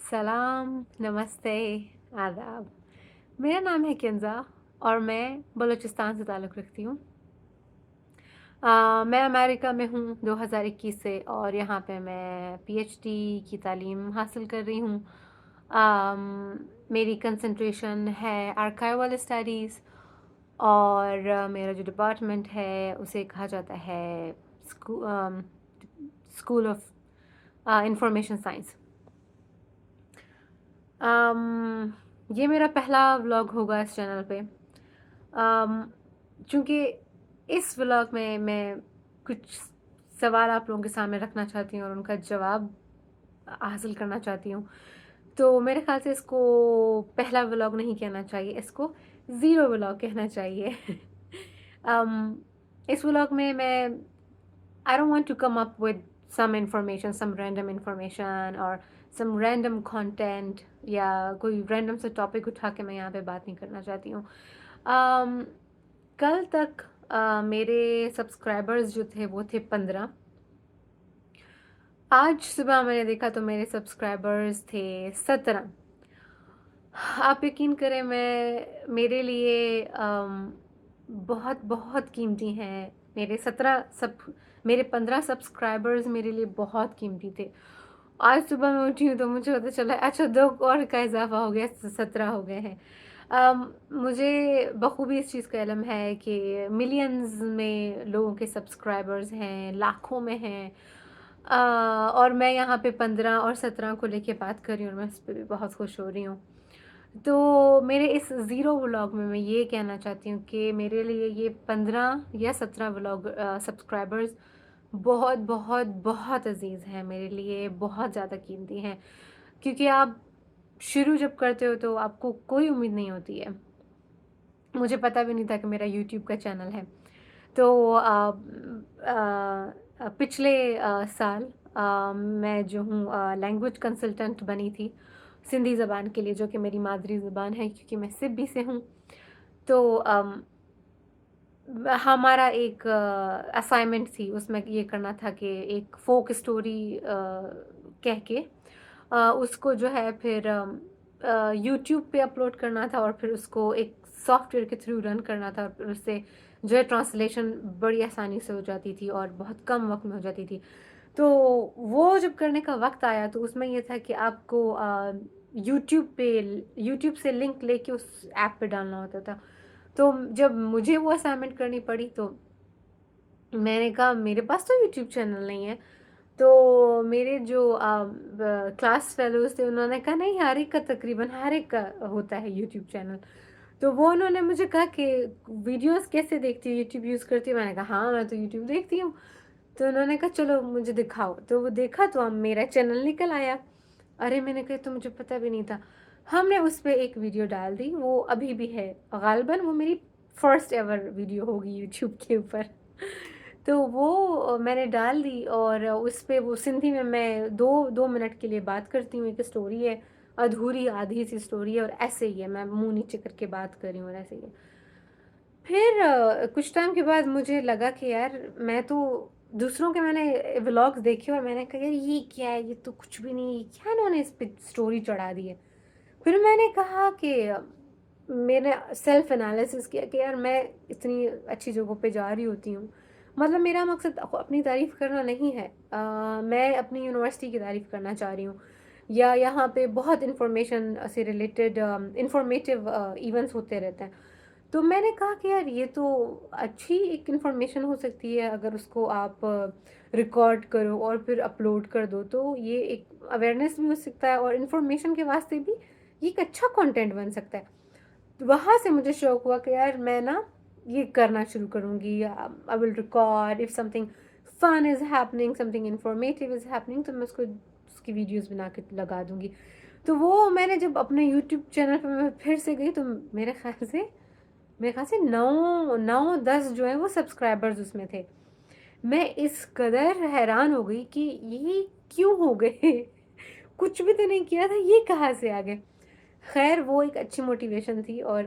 सलाम, नमस्ते, आदाब। मेरा नाम है किंज़ा और मैं बलूचिस्तान से ताल्लुक़ रखती हूँ। मैं अमेरिका में हूँ 2021 से और यहाँ पे मैं पीएचडी की तालीम हासिल कर रही हूँ। मेरी कंसंट्रेशन है आर्काइवल स्टडीज़ और मेरा जो डिपार्टमेंट है उसे कहा जाता है स्कूल ऑफ इंफॉर्मेशन साइंस। अम, ये मेरा पहला व्लॉग होगा इस चैनल पे। चूँकि इस व्लॉग में मैं कुछ सवाल आप लोगों के सामने रखना चाहती हूँ और उनका जवाब हासिल करना चाहती हूँ। तो मेरे ख़्याल से इसको पहला व्लॉग नहीं कहना चाहिए, इसको ज़ीरो व्लॉग कहना चाहिए। इस व्लॉग में मैं I don't want to come up with some information, some random information or some random content या कोई random सा टॉपिक उठा के मैं यहाँ पे बात नहीं करना चाहती हूँ। कल तक मेरे सब्सक्राइबर्स जो थे वो थे 15। आज सुबह मैंने देखा तो मेरे सब्सक्राइबर्स थे 17। आप यकीन करें मेरे लिए बहुत बहुत कीमती हैं मेरे 15 सब्सक्राइबर्स मेरे लिए बहुत कीमती थे। आज सुबह मैं उठी हूँ तो मुझे पता चला अच्छा 2 और का इजाफा हो गया, 17 हो गए हैं। मुझे बखूबी इस चीज़ का इल्म है कि मिलियंस में लोगों के सब्सक्राइबर्स हैं, लाखों में हैं। और मैं यहाँ पे 15 और 17 को लेके बात कर रही हूँ और मैं इस पे भी बहुत खुश हो रही हूँ। तो मेरे इस ज़ीरो व्लॉग में मैं ये कहना चाहती हूँ कि मेरे लिए ये 15 या 17 सब्सक्राइबर्स बहुत बहुत बहुत अज़ीज़ हैं, मेरे लिए बहुत ज़्यादा कीमती हैं। क्योंकि आप शुरू जब करते हो तो आपको कोई उम्मीद नहीं होती है। मुझे पता भी नहीं था कि मेरा यूट्यूब का चैनल है। तो पिछले साल मैं जो हूँ लैंग्वेज कंसल्टेंट बनी थी सिंधी ज़बान के लिए, जो कि मेरी मादरी ज़बान है क्योंकि मैं सिब्बी से हूँ। तो हमारा एक असाइनमेंट थी, उसमें ये करना था कि एक फ़ोक स्टोरी कह के उसको जो है फिर यूट्यूब पे अपलोड करना था और फिर उसको एक सॉफ्टवेयर के थ्रू रन करना था और फिर उससे जो है ट्रांसलेशन बड़ी आसानी से हो जाती थी और बहुत कम वक्त में हो जाती थी। तो वो जब करने का वक्त आया तो उसमें ये था कि आपको यूट्यूब से लिंक लेके उस ऐप पे डालना होता था। तो जब मुझे वो असाइनमेंट करनी पड़ी तो मैंने कहा मेरे पास तो यूट्यूब चैनल नहीं है। तो मेरे जो क्लास फेलोज़ थे उन्होंने कहा नहीं, हर एक का तकरीबन हर एक का होता है यूट्यूब चैनल। तो वो उन्होंने मुझे कहा कि वीडियोस कैसे देखती हो, यूट्यूब यूज़ करती हो? मैंने कहा हाँ, मैं तो यूट्यूब देखती हूँ। तो उन्होंने कहा चलो मुझे दिखाओ, तो वो देखा तो अब मेरा चैनल निकल आया। अरे मैंने कहा तो मुझे पता भी नहीं था। हमने उस पे एक वीडियो डाल दी, वो अभी भी है, ग़ालिबन वो मेरी फर्स्ट एवर वीडियो होगी यूट्यूब के ऊपर। तो वो मैंने डाल दी और उस पे वो सिंधी में मैं 2 मिनट के लिए बात करती हूँ। एक स्टोरी है, अधूरी आधी सी स्टोरी है और ऐसे ही है, मैं मुँह नीचे करके बात कर रही हूँ और ऐसे ही है। फिर कुछ टाइम के बाद मुझे लगा कि यार मैं तो दूसरों के मैंने व्लॉग्स देखे और मैंने कहा यार ये क्या है, ये तो कुछ भी नहीं, क्या इन्होंने इस पे स्टोरी चढ़ा दी है। फिर मैंने कहा कि मैंने सेल्फ एनालिसिस किया कि यार मैं इतनी अच्छी जगहों पे जा रही होती हूँ, मतलब मेरा मकसद अपनी तारीफ़ करना नहीं है। मैं अपनी यूनिवर्सिटी की तारीफ़ करना चाह रही हूँ या यहाँ पे बहुत इंफॉर्मेशन से रिलेटेड इंफॉर्मेटिव इवेंट्स होते रहते हैं। तो मैंने कहा कि यार ये तो अच्छी एक इन्फॉर्मेशन हो सकती है, अगर उसको आप रिकॉर्ड करो और फिर अपलोड कर दो तो ये एक अवेयरनेस भी हो सकता है और इन्फॉर्मेशन के वास्ते भी ये एक अच्छा कंटेंट बन सकता है। तो वहाँ से मुझे शौक हुआ कि यार मैं ना ये करना शुरू करूँगी। I will record if something fun is happening, something informative is happening, तो मैं उसको उसकी वीडियोस बना के लगा दूँगी। तो वो मैंने जब अपने यूट्यूब चैनल पे मैं फिर से गई तो मेरे ख़्याल से 9-10 जो हैं वो सब्सक्राइबर्स उसमें थे। मैं इस कदर हैरान हो गई कि ये क्यों हो गए? कुछ भी तो नहीं किया था, ये कहाँ से आ गए? ख़ैर वो एक अच्छी मोटिवेशन थी और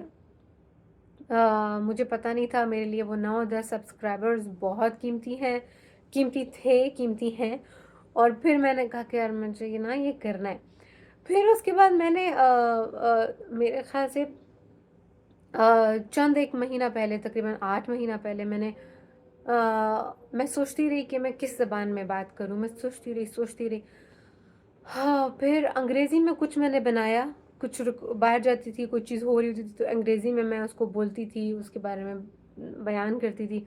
मुझे पता नहीं था मेरे लिए वो 9-10 सब्सक्राइबर्स बहुत कीमती हैं, कीमती थे, कीमती हैं। और फिर मैंने कहा कि यार मुझे ये ना ये करना है। फिर उसके बाद मैंने मेरे ख़्याल से चंद 1 महीना पहले, तकरीबन 8 महीना पहले मैं सोचती रही कि मैं किस ज़बान में बात करूँ, मैं सोचती रही। हाँ, फिर अंग्रेज़ी में कुछ मैंने बनाया, कुछ बाहर जाती थी, कोई चीज़ हो रही होती थी तो अंग्रेज़ी में मैं उसको बोलती थी, उसके बारे में बयान करती थी।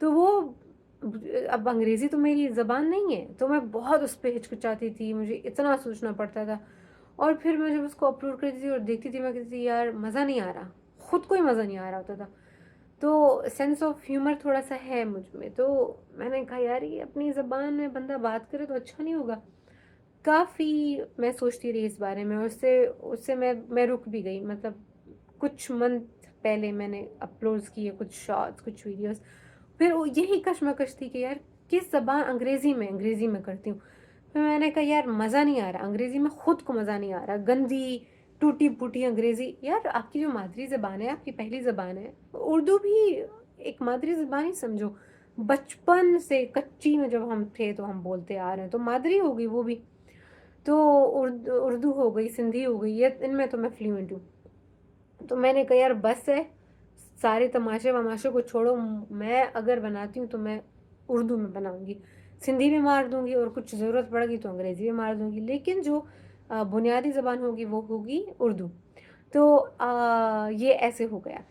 तो वो अब अंग्रेज़ी तो मेरी ज़बान नहीं है, तो मैं बहुत उस पे हिचकिचाती थी, मुझे इतना सोचना पड़ता था। और फिर मैं जब उसको अपलोड करती थी और देखती थी, मैं कहती थी यार मज़ा नहीं आ रहा, खुद को ही मज़ा नहीं आ रहा होता था। तो सेंस ऑफ ह्यूमर थोड़ा-सा है मुझ में, तो मैंने कहा यार ये अपनी ज़बान में बंदा बात करे तो अच्छा नहीं होगा। काफ़ी मैं सोचती रही इस बारे में, और उससे उससे मैं रुक भी गई। मतलब कुछ मंथ पहले मैंने अपलोड्स किए कुछ शॉर्ट्स, कुछ वीडियोस। फिर वो यही कश्मकश थी कि यार किस ज़बान, अंग्रेज़ी में करती हूँ। फिर मैंने कहा यार मज़ा नहीं आ रहा अंग्रेज़ी में, खुद को मज़ा नहीं आ रहा, गंदी टूटी-फूटी अंग्रेज़ी। यार आपकी जो मादरी ज़बान है, आपकी पहली ज़बान है, उर्दू भी एक मादरी ज़बान ही समझो। बचपन से कच्ची में जब हम थे तो हम बोलते आ रहे हैं, तो मादरी हो गई वो भी। तो उर्दू हो गई, सिंधी हो गई, ये इनमें तो मैं फ्लुएंट हूँ। तो मैंने कहा यार बस है, सारे तमाशे-वमाशे को छोड़ो, मैं अगर बनाती हूँ तो मैं उर्दू में बनाऊँगी। सिंधी भी मार दूँगी और कुछ ज़रूरत पड़ेगी तो अंग्रेज़ी भी मार दूँगी, लेकिन जो बुनियादी ज़बान होगी वो होगी उर्दू। तो ये ऐसे हो गया।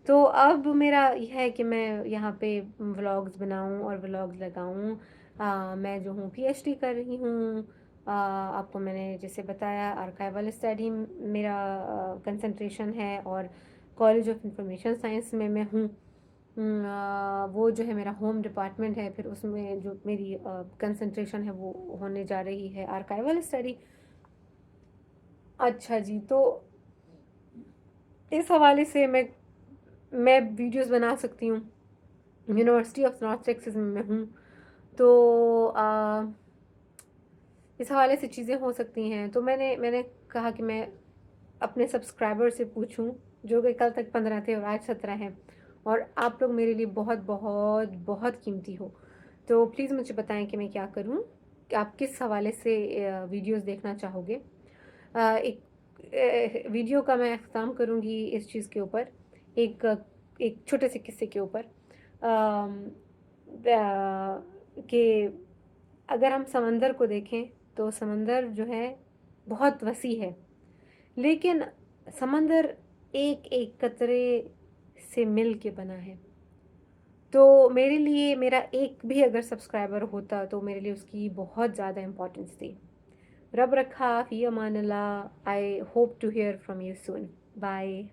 तो अब मेरा ये है कि मैं यहाँ पे व्लॉग्स बनाऊँ और व्लॉग्स लगाऊँ। मैं जो हूँ पीएचडी कर रही हूँ। आपको मैंने जैसे बताया आर्काइवल स्टडी मेरा कंसंट्रेशन है, और कॉलेज ऑफ इंफॉर्मेशन साइंस में मैं हूँ। वो जो है मेरा होम डिपार्टमेंट है, फिर उसमें जो मेरी कंसंट्रेशन है वो होने जा रही है आर्काइवल स्टडी। अच्छा जी, तो इस हवाले से मैं वीडियोस बना सकती हूँ। यूनिवर्सिटी ऑफ नॉर्थ टेक्सास में मैं हूँ, तो इस हवाले से चीज़ें हो सकती हैं। तो मैंने कहा कि मैं अपने सब्सक्राइबर से पूछूं, जो कि कल तक 15 थे और आज 17 हैं, और आप लोग मेरे लिए बहुत बहुत बहुत कीमती हो। तो प्लीज़ मुझे बताएं कि मैं क्या करूं, कि आप किस हवाले से वीडियोस देखना चाहोगे। एक वीडियो का मैं अख्ताम करूंगी इस चीज़ के ऊपर, एक एक छोटे से किस्से के ऊपर, कि अगर हम समंदर को देखें तो समंदर जो है बहुत वसी है, लेकिन समंदर एक एक कतरे से मिल के बना है। तो मेरे लिए मेरा एक भी अगर सब्सक्राइबर होता तो मेरे लिए उसकी बहुत ज़्यादा इम्पोर्टेंस थी। रब रखा, फ़ी अमान अल्लाह। I hope to hear from you soon. Bye.